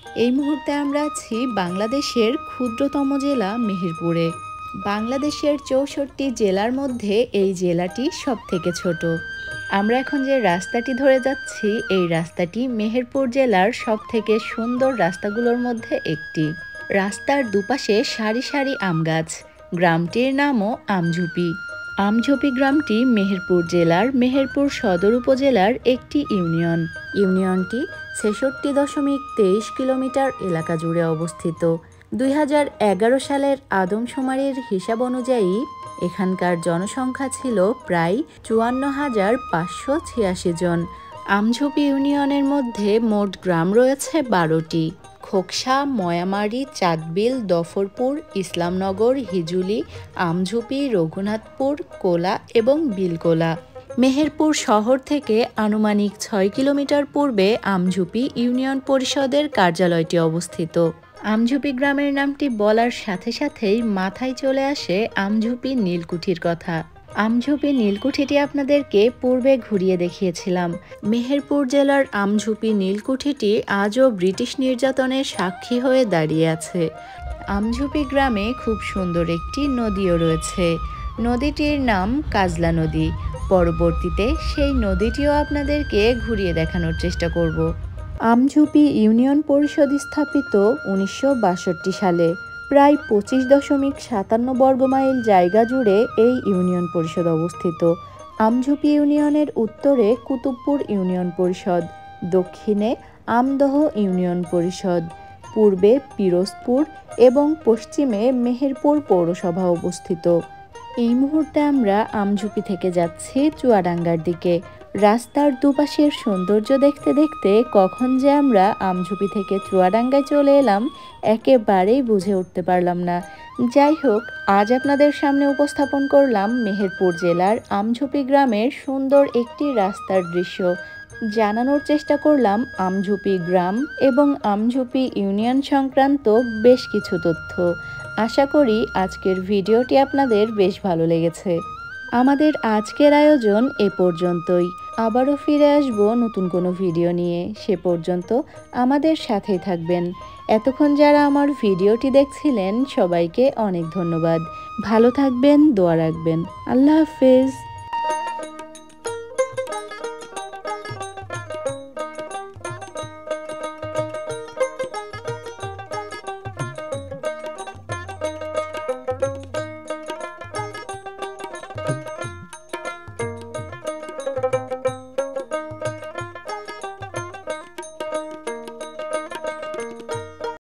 এই মুহূর্তে আমরা আছি বাংলাদেশের ক্ষুদ্রতম জেলা মেহেরপুরে। বাংলাদেশের ৬৪ জেলার মধ্যে এই জেলাটি সবথেকে ছোট। আমরা এখন যে রাস্তাটি ধরে যাচ্ছি, এই রাস্তাটি মেহেরপুর জেলার সবথেকে সুন্দর রাস্তাগুলোর মধ্যে একটি। রাস্তার দুপাশে সারি সারি আম গাছ। গ্রামটির নামও আমঝুপি। আমঝুপি গ্রামটি মেহেরপুর জেলার মেহেরপুর সদর উপজেলার একটি ইউনিয়ন। ইউনিয়নটি ৬৬.২৩ কিলোমিটার এলাকা জুড়ে অবস্থিত। ২০১১ সালের আদমশুমারির হিসাব অনুযায়ী এখানকার জনসংখ্যা ছিল প্রায় ৫৪,৫৮৬ জন। আমঝুপি ইউনিয়নের মধ্যে মোট গ্রাম রয়েছে ১২টি: খোকসা, ময়ামারি, চাঁদবিল, দফরপুর, ইসলামনগর, হিজুলি, আমঝুপি, রঘুনাথপুর, কোলা এবং বিলকোলা। মেহেরপুর শহর থেকে আনুমানিক ৬ কিলোমিটার পূর্বে আমঝুপি ইউনিয়ন পরিষদের কার্যালয়টি অবস্থিত। আমঝুপি গ্রামের নামটি বলার সাথে সাথেই মাথায় চলে আসে আমঝুপি নীলকুঠির কথা। আমঝুপি নীলকুঠিটি আপনাদেরকে পূর্বে ঘুরিয়ে দেখিয়েছিলাম। মেহেরপুর জেলার আমঝুপি নীলকুঠিটি আজও ব্রিটিশ নির্যাতনের সাক্ষী হয়ে দাঁড়িয়ে আছে। আমঝুপি গ্রামে খুব সুন্দর একটি নদীও রয়েছে। নদীটির নাম কাজলা নদী। পরবর্তীতে সেই নদীটিও আপনাদেরকে ঘুরিয়ে দেখানোর চেষ্টা করব। আমঝুপি ইউনিয়ন পরিষদ স্থাপিত ১৯৬২ সালে। প্রায় ২৫.৫৭ বর্গমাইল জায়গা জুড়ে এই ইউনিয়ন পরিষদ অবস্থিত। আমঝুপি ইউনিয়নের উত্তরে কুতুবপুর ইউনিয়ন পরিষদ, দক্ষিণে আমদহ ইউনিয়ন পরিষদ, পূর্বে পিরোজপুর এবং পশ্চিমে মেহেরপুর পৌরসভা অবস্থিত। এই মুহূর্তে আমরা আমঝুপি থেকে যাচ্ছি চুয়াডাঙ্গার দিকে। রাস্তার দুপাশের সৌন্দর্য দেখতে দেখতে কখন যে আমরা আমঝুপি থেকে চুয়াডাঙ্গায় চলে এলাম একেবারেই বুঝে উঠতে পারলাম না। যাই হোক, আজ আপনাদের সামনে উপস্থাপন করলাম মেহেরপুর জেলার আমঝুপি গ্রামের সুন্দর একটি রাস্তার দৃশ্য। জানানোর চেষ্টা করলাম আমঝুপি গ্রাম এবং আমঝুপি ইউনিয়ন সংক্রান্ত বেশ কিছু তথ্য। আশা করি আজকের ভিডিওটি আপনাদের বেশ ভালো লেগেছে। আমাদের আজকের আয়োজন এ পর্যন্তই। আবারও ফিরে আসব নতুন কোনো ভিডিও নিয়ে। সে পর্যন্ত আমাদের সাথেই থাকবেন। এতক্ষণ যারা আমার ভিডিওটি দেখছিলেন সবাইকে অনেক ধন্যবাদ। ভালো থাকবেন, দোয়া রাখবেন। আল্লাহ হাফেজ।